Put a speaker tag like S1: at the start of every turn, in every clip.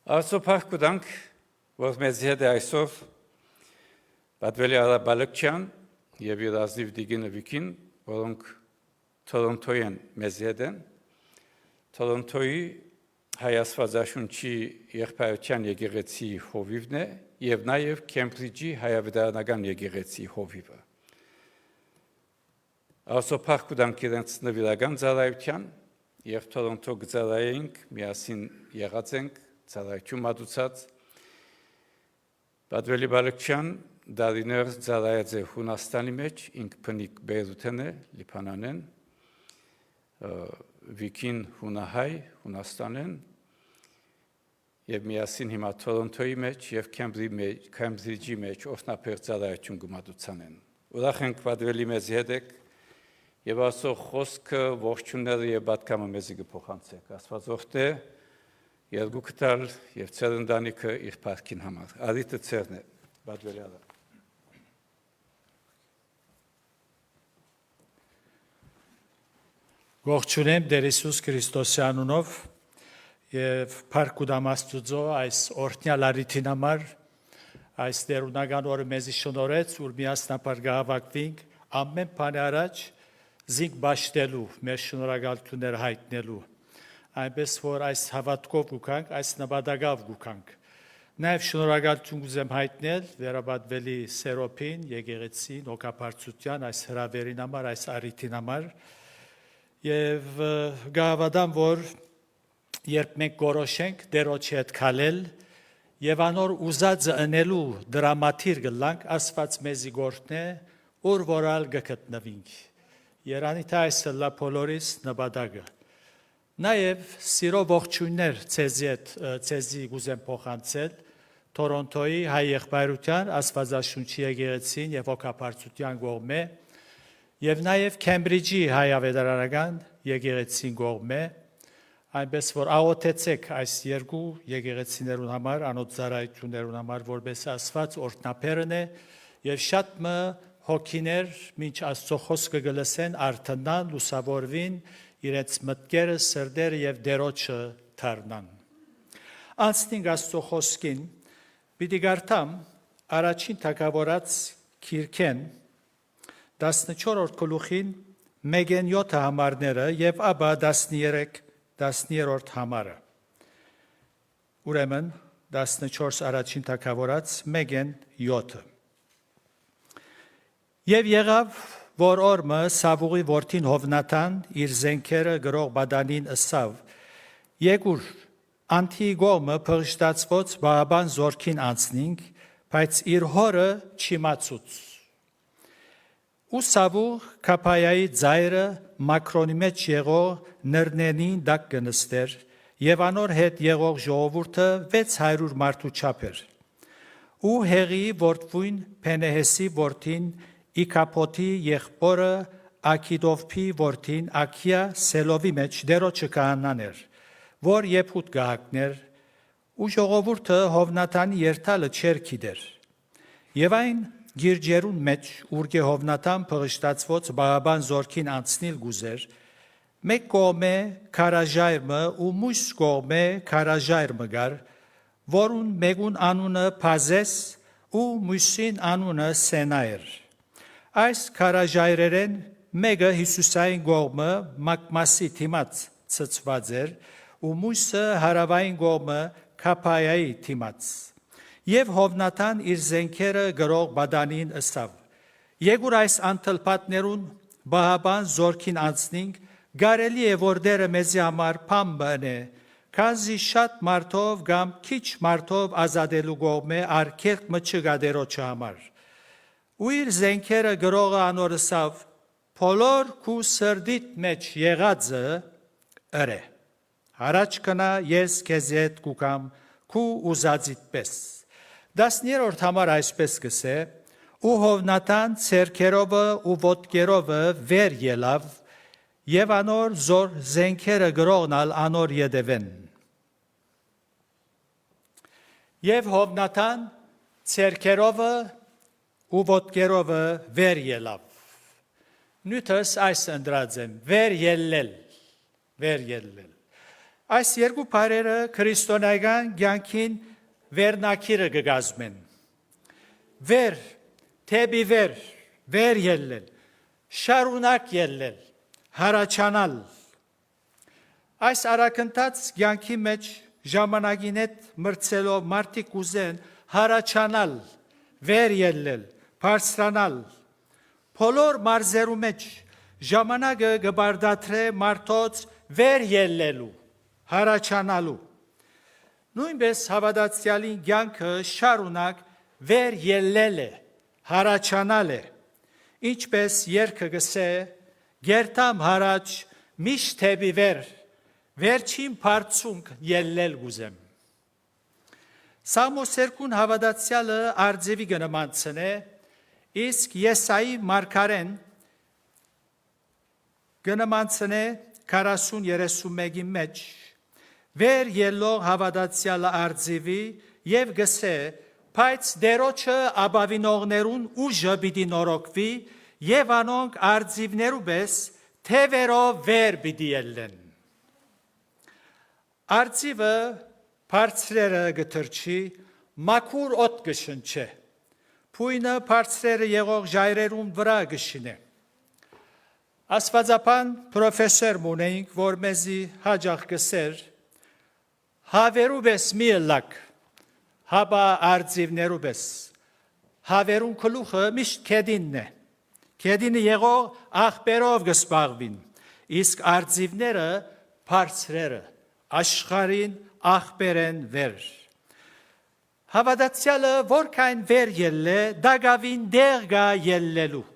S1: Արսոփախ կուտանք, որ մեզ հետ է այսօր պատվելի Արաբալկչյան և իր ազնիվ դիգինը Վիկին, որոնք Թորոնտոյի են մեզ հետ են, Թորոնտոյի հայ աստվածաշունչի եղբայրության եկեղեցի հովիվն է և նաև Քեմբրիջի հայավետարանական եկեղեցի հովիվը։ Արսոփախ կուտանք իրենց նվիրական ծառայության և Թորոնտո գծառայենք, միասին եղած ենք, ծառայություն մատուցած, պատվելի Բալկչյան դարիներ ծառայած է Հունաստանի մեջ, ինք փնիկ Բեյրութեն է, Լիբանանեն, Վիկին հունահայ, Հունաստանեն, և միասին հիմա Թորոնտոյի մեջ և Քեմբրիջի մեջ օրհնաբեր ծառայություն կմատուցան են։ Ուրախ ենք պատվելի մեզ հետ եք և Աստծո խոսքը ողջունները և պատգամը մեզի կփոխանցեք։ Աստված օրհնե երկու կտալ և ձեր ընտանիքը իր փառքին համար։ Արիթը ձերն է, պատվելի Արա։
S2: Ողջունեմ Տեր Հիսուս Քրիստոսի անունով և փառք ու Աստծո այս օրհնյալ առիթին համար, այս տերունական օրը մեզի շնորհեց, որ միասնաբար կհավաքվենք ամեն բանի առաջ զինք բաշխելու, մեր շնորհակալությունները հայտնելու, այնպես որ այս հավատքով գուքանք, այս նպատակով գուքանք։ Նաև շնորհակալություն կուզեմ հայտնել վերապատվելի Սերոփին, եկեղեցին, հոգապարծության այս հրավերին համար, այս առիթին համար, և կհավատամ, որ երբ մենք գորոշենք Տերոջի հետ քալել և անոր ուզածը ընելու դրամատիր գլանք, Աստված մեզի գործնե, որ որալ կգտնվենք։ Երանի թե այս լա բոլորիս նպատակը։ Նաև սիրո ողջույններ ցեզի կուզեմ փոխանցել Թորոնտոյի հայ եղբայրության, Աստվածաշունչի եկեղեցին և հոգապարծության կողմէ և նաև Քեմբրիջի հայավետարանական եկեղեցին կողմէ, այնպես որ աղոթեցեք այս երկու եկեղեցիներուն համար, անոց ծառայություններուն համար, որպես Աստված օրհնաբերն է և շատ մը հոգիներ մինչ Աստծո խոսքը կլսեն, արթնան, լուսավորվին, իրենց մտքերը, սրտերը և Տերոջը դառնան։ Անցնենք Աստծո խոսքին, պիտի կարդամ առաջին Թագավորաց գիրքեն 14-րդ գլուխին 1-7 համարները և ապա 13-րդ համարը։ Ուրեմն 14 առաջին Թագավորաց 1-7։ Եվ եղավ, որ օրը Սավուղի որդին Հովնաթան իր զենքերը գրող բադանին ըսավ, եկուր անթի գոմը փղշտացված բաբան զորքին անցնինք, բայց իր հորը չիմացուց։ Ու Սավուղ Քափայայի ձայրը Մակրոնի մեջ եղող նռնենին դակ կնստեր, և անոր հետ եղող ժողովուրդը 600 մարդու չափ էր։ Ու Հեղի որդվույն Փենեհեսի որդին Իքափոթի եղբորը Աքիդովփի որդին Աքիա Սելովի մեջ Տերոջը քահանան էր, որ Եփուդ գահակներ, ու ժողովուրդը Հովնաթանի երթալը չեր գիտեր։ Եվ այն գիրջերուն մեջ ուրգե Հովնաթան փղշտացված բաբան զորքին անցնել գուզեր, մեկ կողմե քարաժայրմը ու մյուս կողմե քարաժայրմը գար, որուն մեկուն անունը Փազես ու մյուսին անունը Սենա էր։ Այս քարաժայրերեն մեկը հյուսիսային կողմը Մակմասի թիմաց ցցված էր, ու մյուսը հարավային կողմը Քափայայի թիմաց։ Եվ Հովնաթան իր զենքերը գրող բադանին ըսավ. Եկուր այս անթլփատներուն բահաբան զորքին անցնինք, կարելի է որ Տերը մեզի համար բան բանե, քանզի շատ մարդով կամ քիչ մարդով ազատելու կողմե արգելք մը չկա Տերոջը համար։ Ու իր զենքերը գրողը անոր ըսավ, բոլոր քու սրդիդ մեջ եղածը ըրե։ Հարաճ կնա ես քեզ հետ կուկամ քու ուզածիդ պես։ 10-րդ համար այսպես կսե, ու Հովնաթան ցերքերովը ու ոտքերովը վեր ելավ, և անոր զոր զենքերը գրողնալ անոր ետևեն։ Եվ Հովնաթան ցերքերովը ու ոտքերովը վեր ելավ։ Նյութս այս ընդրած եմ, վեր ելել։ Այս երկու բարերը քրիստոնեական կյանքին վերնակիրը կգազմեն։ Վեր, թեպի վեր ելնել, շարունակ ելնել, հարաճանալ։ Այս արագընթաց կյանքի մեջ ժամանակին հետ մրցելով մարդիկ ուզեն հարաճանալ, վեր ելնել, բարձրանալ։ Բոլոր մարզերու մեջ ժամանակը կբարդատրե մարդոց վեր ելնելու, հարաճանալու։ Նույնպես հավատացյալին կյանքը շարունակ վեր ելնել է, հարաճանալ է։ Ինչպես երգը գսե, գերտամ հարաճ միշտ թեպի վեր, վերջին բարձունք ելնել գուզեմ։ Սամոս 2 հավատացյալը արձևի կնմանցնե, իսկ Եսայի մարգարեն կնմանցնե 40-31-ի մեջ, վեր ելող հավատացյալը արձևի և գսե, բայց դերոջը ապավինողներուն ուժը պիտի նորոգվի և անոնք արձիվներու պես թևերով վեր պիտի ելնեն։ Արձիվը բարձրերը գթրջի, մաքուր օդ գշնչե, փույնը բարձրերը եղող ժայռերուն վրա գշինե։ Աստվածապան պրոֆեսոր մունեինք, որ մեզի հաջող գսեր, հավերու պես մի ըլլակ, հաբա արձիվներու պես, հավերուն կլուխը միշտ կեդինն է, կեդինը եղող աղբերով գսպաղվին, իսկ արձիվները բարձրերը, աշխարին աղբեր են վեր։ Հավատացյալը որքան վեր ելլե, դագավին դեղ գա ելլելու։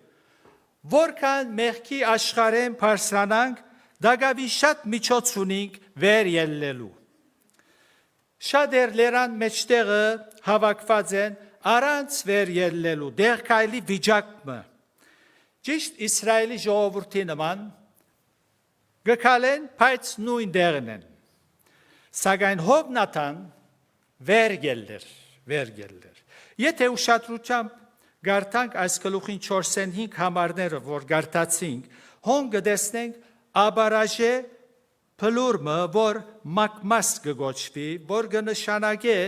S2: Որքան մեղքի աշխարհեն բարձրանանք, դագավին շատ միջոց ունենք վեր ելլելու։ Շատեր լերան մեջտեղը հավաքված են առանց վեր ելլելու, դեղ քայլի վիճակը։ Ճիշտ Իսրայելի ժողովրդի նման գկալեն, բայց նույն դեղն են։ Սակայն Հովնաթան վեր ելլեր։ Եթե ուշադրությամբ գարտանք այս գլուխին 45 համարները, որ գարտացինք, հոն կտեսնենք աբարաժե փլուրմը, որ մակմաս կգոչվի, որ կնշանակե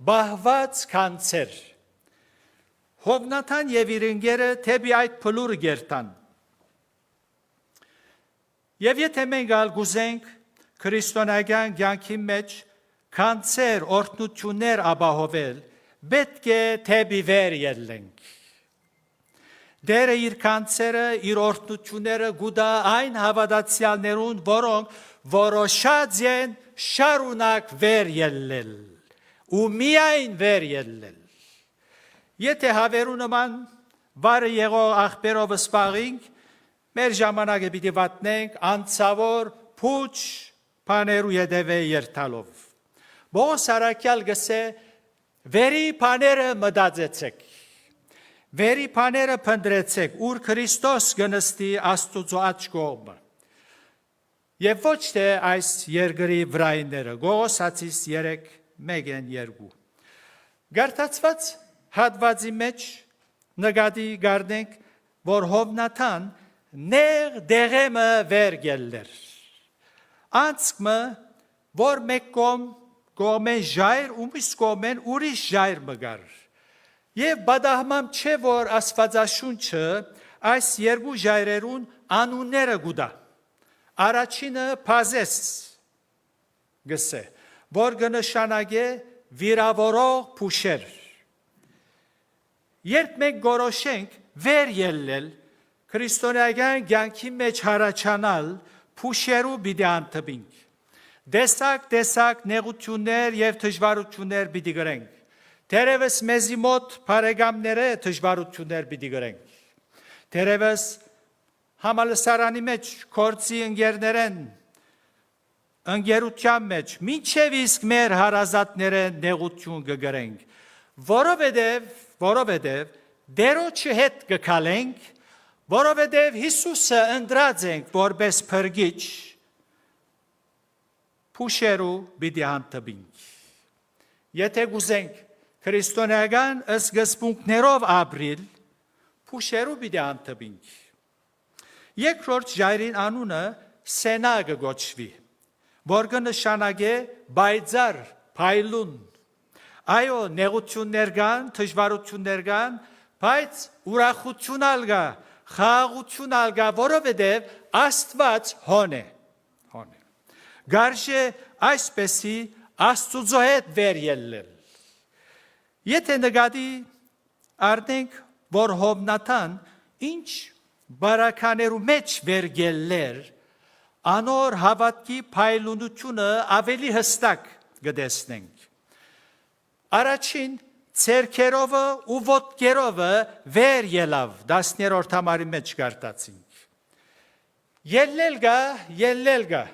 S2: բահված կանցեր։ Հովնաթան եւ իր ընկերը թեպի այդ փլուրը գերտան։ Եվ եթե մենք գուզենք քրիստոնեական կյանքի մեջ կանցեր, օրհնություններ ապահովել, պետք է թեպի վեր ելնենք։ Դերը իր կանցերը, իր օրհնությունները գուտա այն հավատացյալներուն, որոնք որոշած են շարունակ վեր ելնել, ու միայն վեր ելնել։ Եթե հավերու նման վարը եղող աղբերով սպաղինք, մեր ժամանակը պիտի վատնենք անցավոր փուչ բաներու ետևե երթալով։ Բողոս առաքյալ գսե, վերի բաները մտածեցեք, վերի բաները փնտրեցեք, ուր Քրիստոս գնստի Աստուծո աջ կողմը։ Եվ ոչ թե այս երկրի վրայինները, Գողոսացիս 3:1-2։ Գարտացված հատվածի մեջ նկատի գարնենք, որ Հովնաթան նեղ դեղեմը վեր ելներ։ Անցկմը, որ մեկ կողմեն ժայր, ու մյուս կողմեն ուրիշ ժայր մգար։ Եվ բադահմամ չէ, որ Աստվածաշունչը այս երկու ժայրերուն անունները գուտա։ Առաջինը Փազես գսե, որ կնշանակե վիրավորող փուշեր։ Երբ մենք գորոշենք վեր ելնել, քրիստոնեական կյանքի մեջ հարաճանալ, փուշերու պիտի անտբինք։ Տեսակ նեղություններ եւ դժվարություններ պիտի գրենք։ Թերևս մեզի մոտ բարեկամները դժվարություններ պիտի գրենք։ Թերևս համալսարանի մեջ կորցի ընկերներեն ընկերության մեջ մինչև իսկ մեր հարազատները նեղություն կգրենք, որովհետև դերոջը հետ կքալենք, որովհետև Հիսուսը ընտրած ենք որպես փրկիչ, փուշերու պիտի անտբինք։ Եթե գուզենք քրիստոնեական սկզբունքներով ապրիլ, փուշերու պիտի անտբինք։ Երկրորդ ժայռին անունը Սենա կգոչվի, որ կնշանակե բայձար, փայլուն։ Այո, նեղություններ կան, դժվարություններ կան, բայց ուրախություն ալգա, խաղաղություն ալգա, որովհետև Աստված հոն է։ Գարժե այսպեսի Աստծո հետ վեր ելնել։ Եթե նկատի առնենք, որ Հովնաթան ինչ բարականերու մեջ վեր ելներ, անոր հավատքի փայլունությունը ավելի հստակ կտեսնենք։ Առաջին ցերքերովը ու ոտքերովը վեր ելավ 10-րդ համարի մեջ գարտացինք։ Ելնել գա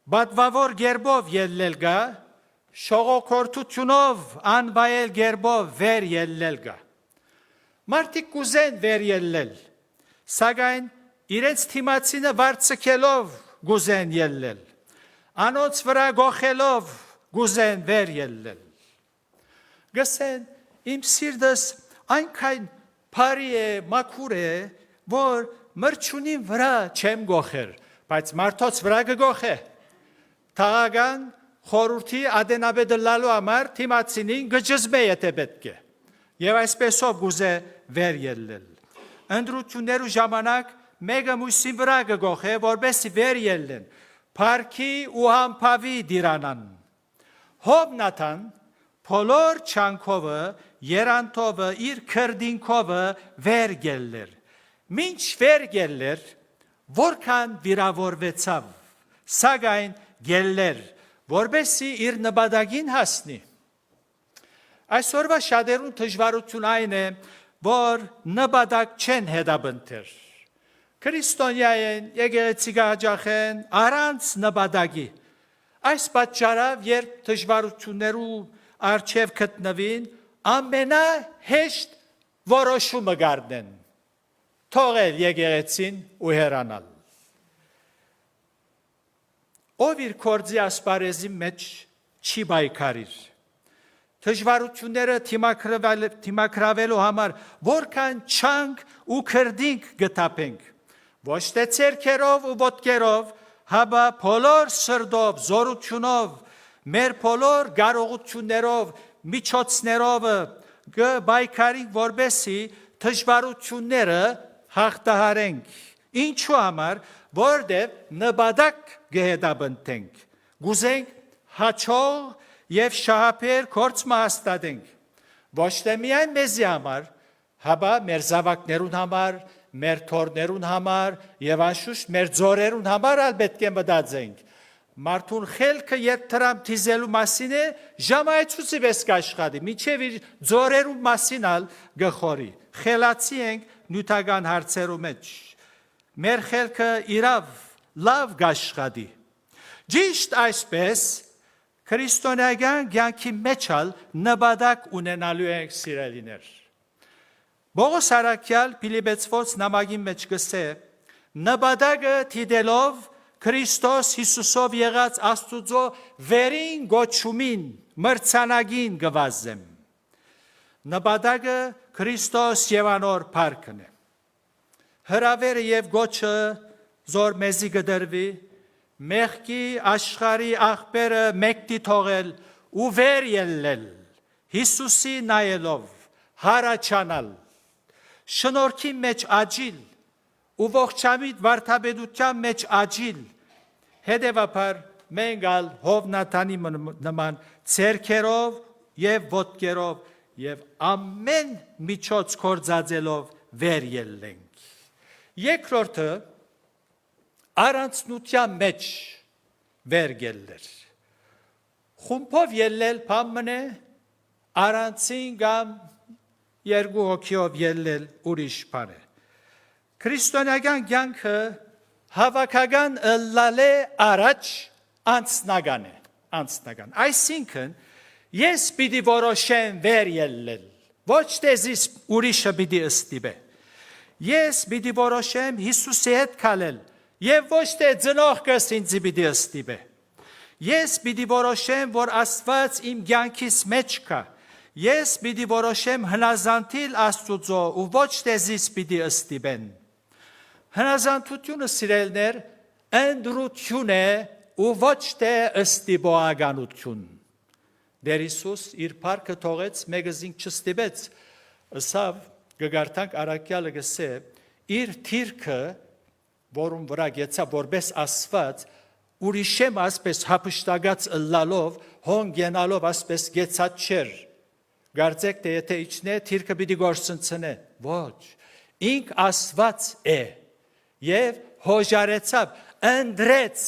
S2: բադվավոր գերբով ելնել գա, շողոքորթությունով անվայել գերբով վեր ելնել գա։ Մարդիկ կուզեն վեր ելնել, սակայն իրենց թիմացինը վարձքելով գուզեն ելնել, անոնց վրա գողելով գուզեն վեր ելնել։ Գսեն, իմ սիրտս այնքան բարի է, մաքուր է, որ մրջունին վրա չեմ գողեր, բայց մարդոց վրա կգողե։ Թաղական խորհրդի ադենաբեդը լալու համար թիմացինին գջզմե եթե պետք է։ Եվ այսպեսով գուզե վեր ելնել։ Ընդրություններու ժամանակ մեկը մույսին վրա կգողե, որբեսի վեր ելնեն, փառքի ու համբավի դիրանան։ Հովնաթան բոլոր չանքովը, երանտովը, իր քրդինքովը վեր ելներ։ Մինչ վեր ելներ, որքան վիրավորվեցավ, սակայն ելներ, որբեսի իր նպատակին հասնի։ Այսօրվա շատերուն դժվարություն այն է, որ նպատակ չեն հետապնդել։ Քրիստոնյա են, եկեղեցի կհաճախեն առանց նպատակի։ Այս պատճառով, երբ դժվարություններու առջև գտնվին, ամենահեշտ որոշումը կառնեն՝ թողել եկեղեցին ու հեռանալ։ Ով իր կորձի ասպարեզի մեջ չի բայկարիր։ Դժվարությունները թիմակրավելու համար որքան չանք ու քրդինք գտապենք, ոչ թե ցերքերով ու ոտքերով, հաբա բոլոր սրտով, զորությունով, մեր բոլոր կարողություններով, միջոցներով կբայկարենք, որբեսի դժվարությունները հաղթահարենք։ Ինչու համար, որտեղ նպատակ կհետապնդենք, գուզենք հաջող եւ շահապեր գործը հաստատենք, ոչ թե միայն մեզի համար, հաբա մեր զավակներուն համար, մեր թորներուն համար եւ անշուշտ մեր ձորերուն համար ալ պետք է մտածենք։ Մարդուն խելքը երբ դրամ դիզելու մասին է, ժամայցուցի վես կաշխատի, միջև իր ձորերուն մասին ալ գխորի։ Խելացի ենք նյութական հարցերու մեջ։ Մեր խելքը իրավ լավ կաշխատի։ Ճիշտ այսպես քրիստոնեական կյանքի մեջ ալ նպատակ ունենալու ենք սիրելիներ։ Պողոս առաքյալ Փիլիպպեցվոց նամակի մեջ գսե. նպատակը դիտելով Քրիստոս Հիսուսով եղած Աստուծո վերին գոչումին մրցանակին գվազեմ։ Նպատակը Քրիստոս եւ անոր փառքն է։ Հրավերը եւ գոչը զոր մեզի գդրվի, մեղքի աշխարի աղբերը մեկտի թողել ու վեր ելնել, Հիսուսի նայելով, հարաճանալ, շնորհքի մեջ աճիլ ու ողջամիտ վարդապետության մեջ աճիլ, հետևաբար մենք ալ Հովնաթանի նման ցերքերով եւ ոտքերով եւ ամեն միջոց կործածելով վեր ելնենք։ Երկրորդը առանցնության մեջ վեր ելներ։ Խումբով ելնել բան է, առանցին կամ երկու հոգիով ելնել ուրիշ բան է։ Քրիստոնեական կյանքը հավաքական ըլլալե առաջ անցնական է, անցնական։ Այսինքն ես պիտի որոշեմ վեր ելնել, ոչ թե զիս ուրիշը պիտի ըստիպե։ Ես պիտի որոշեմ Հիսուսի հետ քալել եւ ոչ թե ծնողքս ինձ պիտի ըստիպե։ Ես պիտի որոշեմ, որ Աստված իմ կյանքիս մեջ կա։ Ես պիտի որոշեմ հնազանդիլ Աստուծո ու ոչ թե զիս պիտի ըստիպեն։ Հնազանդությունը սիրելներ ընդրություն է ու ոչ թե ըստիբոականություն։ Դեր Հիսուս իր փառքը թողեց, մեկը զինք չստիպեց, ըսավ գգարտանք արաքյալը գսե, իր թիրքը, որում վրա գեցա որպես ասված, ուրիշեմ ասպես հապշտագած ըլլալով, հոն գենալով ասպես գեցած չեր։ Գարձեք թե եթե իջնե, թիրքը պիտի գործընծնե, ոչ, ինք ասված է, և հոժարեցավ, ընդրեց,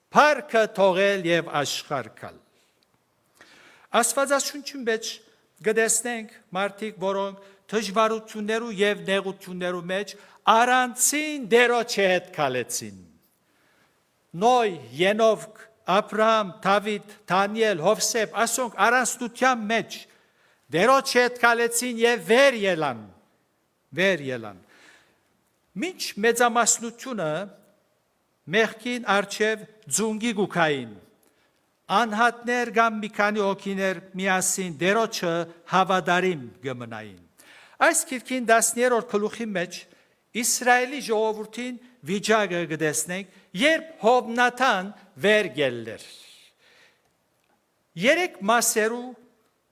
S2: փառքը թողել և աշխարհքալ։ Աստվածաշունչում մեջ գտեսնենք մարդիկ, որոնք դժվարություններու և նեղություններու մեջ առանցին դերոջի հետ քալեցին։ Նոյ, Ենովք, Աբրահամ, Դավիթ, Դանիել, Հովսեփ, ասոնք առանցնության մեջ դերոջի հետ քալեցին և վեր ելան։ Մինչ մեծամասնությունը մեղքին առջև ձունգի գուքային, անհատներ կամ մի քանի հոգիներ միասին դերոջը հավատարիմ գմնային։ Այս գիրքին 10-րդ գլուխի մեջ Իսրայելի ժողովրդին վիճակը գտեսնենք, երբ Հովնաթան վեր ելներ։ 3 մասերու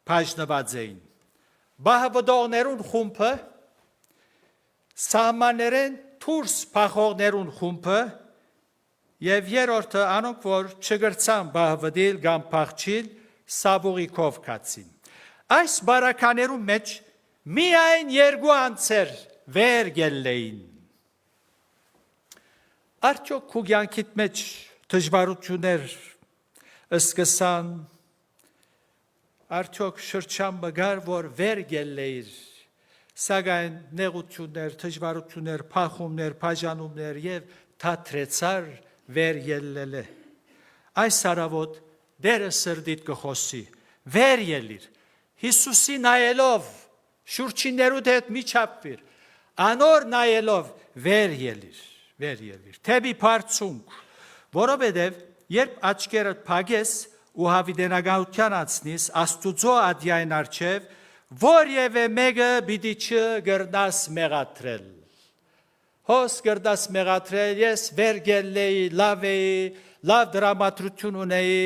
S2: բաժնված էին։ Բահվդողներուն խումբը, սահմաններեն դուրս փախողներուն խումբը և երրորդը անոնք, որ չգրցան բահվդիլ կամ փախչիլ, սաբուղիկով կացին։ Այս բարականերու մեջ միայն 2 անձեր վեր ելեին։ Արդյոք քու կյանքիդ մեջ դժվարություններ սկսան, արդյոք շրջան մգար, որ վեր ելեիր, սակայն նեղություններ, դժվարություններ, փախումներ, բաժանումներ և թատրեցար վեր ելելը։ Այս առավոտ դերը սրդիդ կխոսի, վեր ելիր, Հիսուսի նայելով, շուրջիներուդ հետ մի չափվիր, անոր նայելով վեր ելիր, թեպի բարձունք, որովհետև երբ աչքերդ փակես ու հավիտենականության անցնես Աստուծո ադյային առջև, որևէ մեկը պիտի չգրնաս մեղադրել։ Հոս գրդաս մեղադրել, ես վեր ելեի, լավ էի, լավ դրամատրություն ունեի,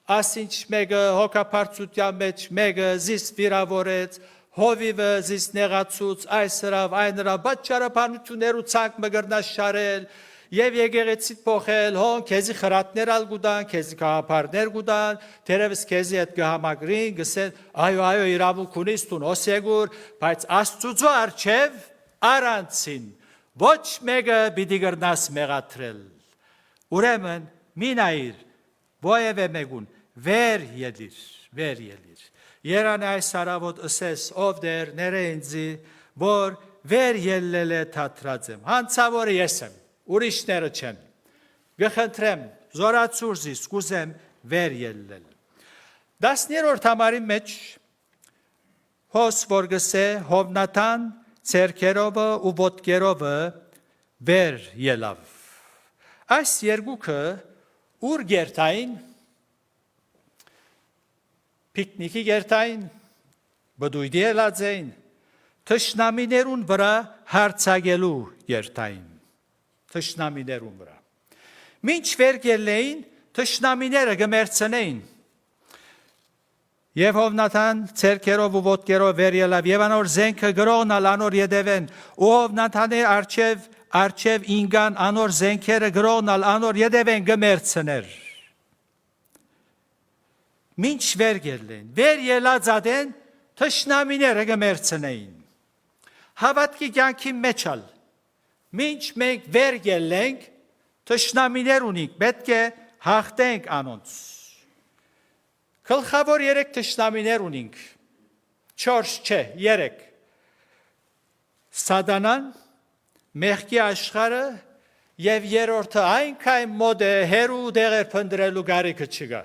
S2: ասինչ մեկը հոգապարծության մեջ մեկը զիս վիրավորեց, հովիվը զիս նեղացուց, այս հրավ, այն հրավ, բայց ճարապանություններ ու ցանկ մգրնաս շարել, և եկեղեցիդ փոխել, հոն քեզի խրատներ ալ գուտան, քեզի կաղապարներ գուտան, թերևս քեզի հետ կհամագրին, գսեն, այո, իրավունք ունիս տուն հոսեգուր, բայց Աստուծո առջև առանցին, ոչ մեկը պիտի գրնաս մեղադրել։ Ուրեմն մի նայիր, որևէ մեկուն, վեր ելիր։ Երան այս առավոտ ըսես, ով դեր ները ինձի, որ վեր ելել է թատրած եմ, հանցավորը ես եմ, ուրիշները չեն, գխնդրեմ, զորացուր զիս, կուզեմ վեր ելել։ 10-րդ համարի մեջ հոս որ գսե Հովնաթան ցերքերովը ու ոտքերովը վեր ելավ։ Այս երկուքը ուր գերտային, պիկնիկի գերտային, բդույդի ելած էին, թշնամիներուն վրա հարցակելու գերտային, թշնամիներուն վրա։ Մինչ վեր ելեին, թշնամիները գմերցնեին։ Եվ Հովնաթան ցերքերով ու ոտքերով վեր ելավ, եւ անոր զենքը գրողնալ անոր յետևեն, ու Հովնաթանի առջև ինգան անոր զենքերը գրողնալ անոր յետևեն գմերցներ։ Մինչ վեր ելեն, վեր ելած ադեն թշնամիները գմերցնեին։ Հավատքի կյանքի մեջ ալ, մինչ մենք վեր ելենք, թշնամիներ ունենք, պետք է հաղթենք անոնց։ Գլխավոր 3 թշնամիներ ունենք, 4 չէ, 3։ Սատանան, մեղքի աշխարհը եւ երրորդը այնքան մոտ է հերու դեղեր փնտրելու գարիքը չկա։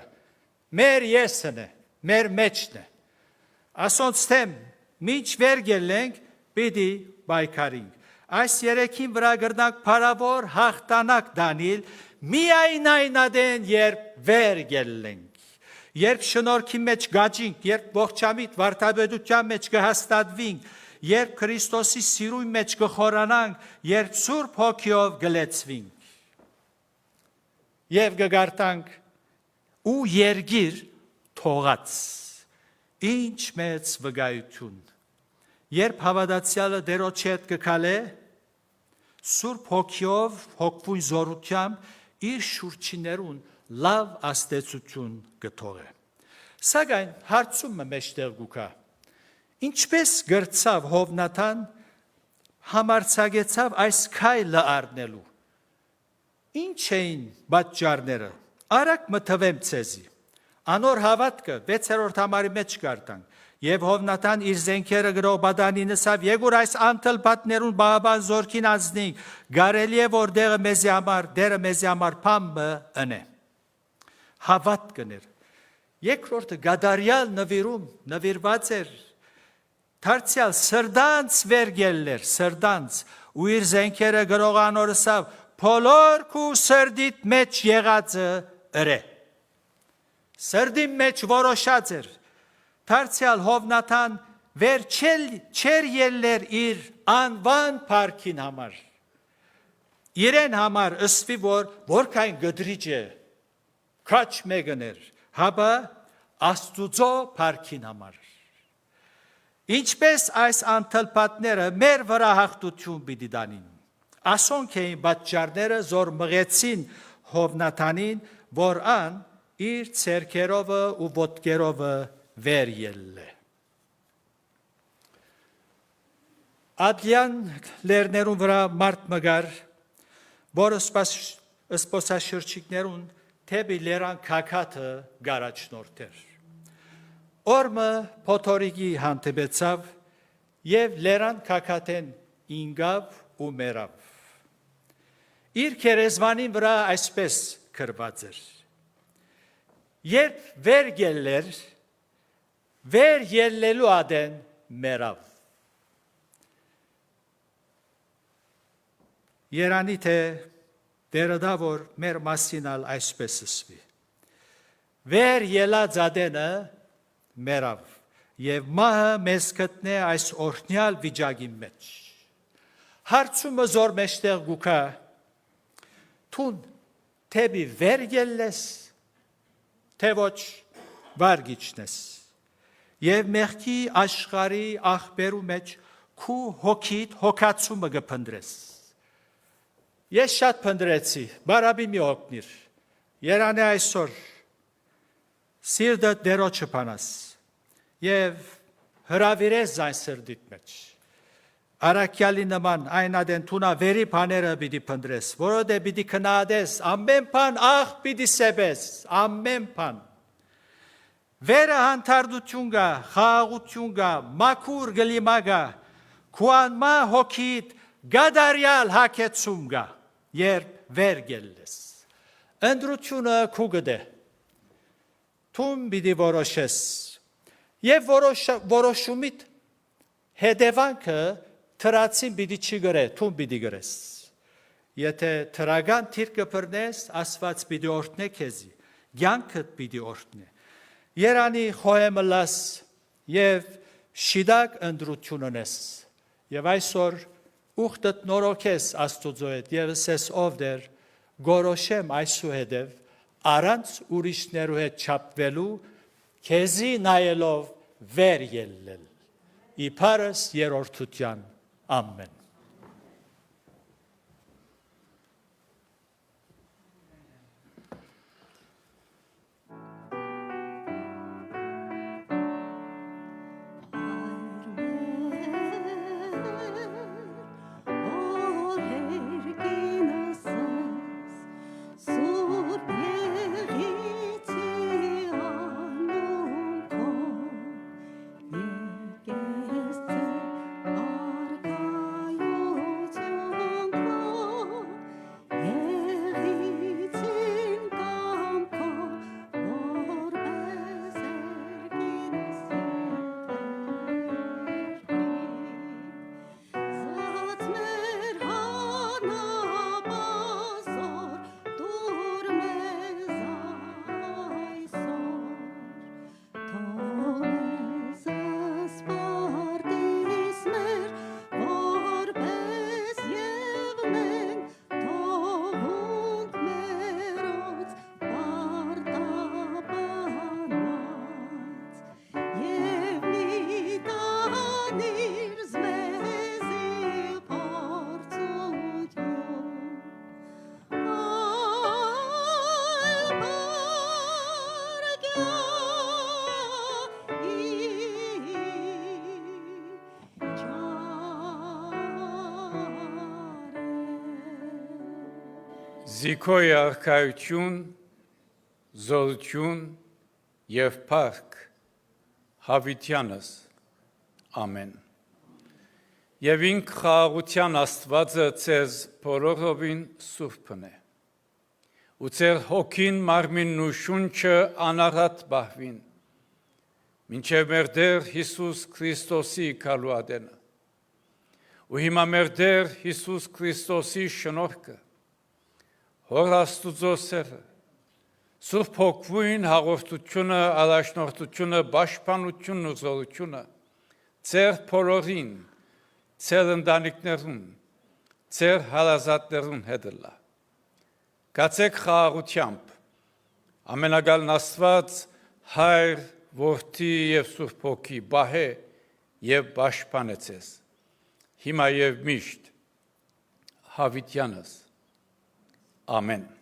S2: Մեր եսն է, մեր մեջն է։ Ասոնց թեմ, մինչ վեր ելենք, պիտի բայկարինք։ Այս 3-ին վրա գրնանք փարավոր հաղթանակ դանիլ, միայն այն ադեն, երբ վեր ելենք։ Երբ շնորհքի մեջ գաջինք, երբ ողջամիտ վարդապետության մեջ կհաստատվենք, երբ Քրիստոսի սիրույն մեջ կխորանանք, երբ Սուրբ Հոգիով գլեցվենք։ Եվ գգարտանք ու երգիր թողած, ինչ մեծ վգայություն, երբ հավատացյալը դերոջ հետ կքալե, Սուրբ հոգիով, հոգվույն զորությամբ իր շուրջիներուն լավ աստեցություն կթողե։ Սակայն հարցումը մեջտեղ գուկա, ինչպես գրծավ Հովնաթան համարձակեցավ այս քայլը առնելու, ինչ էին պատճառները, արագ մտվեմ ցեզի, անոր հավատքը 6-րդ համարի մեջ կարտանք, Եվ Հովնաթան իր զենքերը գրող բադանին ասավ, եգուր այս անթլ պատներուն բաղաբան զորքին անձնին, գարելի է, որ դերը մեզի համար պամբը ընե։ Հավատ կներ։ Երկրորդը գադարյալ նվիրված էր, թարցյալ սրդանց վերգելներ, սրդանց, ու իր զենքերը գրող անոր ասավ, փոլոր քու սրդիտ մեջ եղածը ըրե։ Սրդի մեջ որոշած էր, Թարցյալ Հովնաթան վեր չեր ելներ իր անվան պարքին համար։ Իրեն համար ըսվի, որ որքայն գդրիչ է, քաչ մեգներ, հաբա աստուծո պարքին համար։ Ինչպես այս անթլպատները մեր վրա հաղթություն պիտի դանին։ Ասոնք էին պատճառները, զոր մղեցին Հովնաթանին, որ ան իր ցերքերովը ու ոտքերովը վեր ելլե։ Ադլյան լերներուն վրա մարդ մգար, որ սպոսաշրջիկներուն թեպի լերան կակաթը գարաչնորդեր։ Օրմը փոթորիկի հանդիպեցավ և լերան կակաթեն ինգավ ու մերավ։ Իր քերեզմանին վրա այսպես գրված էր. Երբ վեր գելլեր, վեր ելլելու ադեն մերավ։ Երանի թե դերադա, որ մեր մասինալ այսպես ասվի։ Վեր ելած ադենը մերավ, և մահը մեզ գտնե այս օրհնյալ վիճակի մեջ։ Հարցումը զոր մեջտեղ գուկա, թուն թեպի վեր ելլես, թե ոչ վարգիչնես։ Եվ մեղքի աշխարի աղբերու մեջ քու հոգիդ հոգացումը գպնդրես։ Ես շատ պնդրեցի, բարաբի մի օգնիր, երանի այսօր, սիրդը դերոջը պանաս, և հրավիրես այն սրդիտ մեջ։ Արաքյալի նման այն ադեն թունա վերի պաները պիտի պնդրես, որոդե պիտի կնադես, ամեն պան աղ պիտի սեբես, ամեն պան։ Վերը հանդարդություն գա, խաղաղություն գա, մաքուր գլիմա գա, քուանմա հոգիդ գադարյալ հակեցում գա, երբ վեր գելլես։ Ընդրությունը քու գդե, թում պիտի որոշես, և որոշումիդ հետևանքը թրացին պիտի չի գրե, թում պիտի գրես։ Եթե թրագան թիրկը պրնես, ասված պիտի օրտնե քեզի, գյանքըտ պիտի օրտնե։ Երանի խոհեմը լաս և շիդակ ընդրությունն ես, և այսօր ուղտըտ նորոքես աստուծո հետ, և սես ով դեր, գորոշեմ այսու հետև, առանց ուրիշներու հետ չապվելու, քեզի նայելով վեր ելլել, իպարս երորդության, ամեն։
S1: Ոզիկո արքայություն, զորություն եւ փառք հավիտյանս ամեն։ Եվ ինք խաղաղության Աստվածը ձեզ բոլորովին սուրբն է։ Ու ձեր հոգին, մարմինն ու շունչը անառատ բահվին, մինչև մեր Տեր Հիսուս Քրիստոսի գալուադենը։ Ու հիմա մեր Տեր Հիսուս Քրիստոսի շնորհքը, Հոր Աստուծո սերը, Սուրբ Հոգին հաղորդությունը, առաջնորդությունը, պաշտպանությունն ու զորությունը ձեր բոլորին, ձեր ընտանիքներուն, ձեր հարազատներուն հետ լա։ Գացեք խաղաղությամբ, ամենագալն Աստված, Հայր, Որդի եւ Սուրբ Հոգի, բահե եւ պաշտպանե ձեզ, հիմա եւ միշտ, հավիտյանս, ամեն։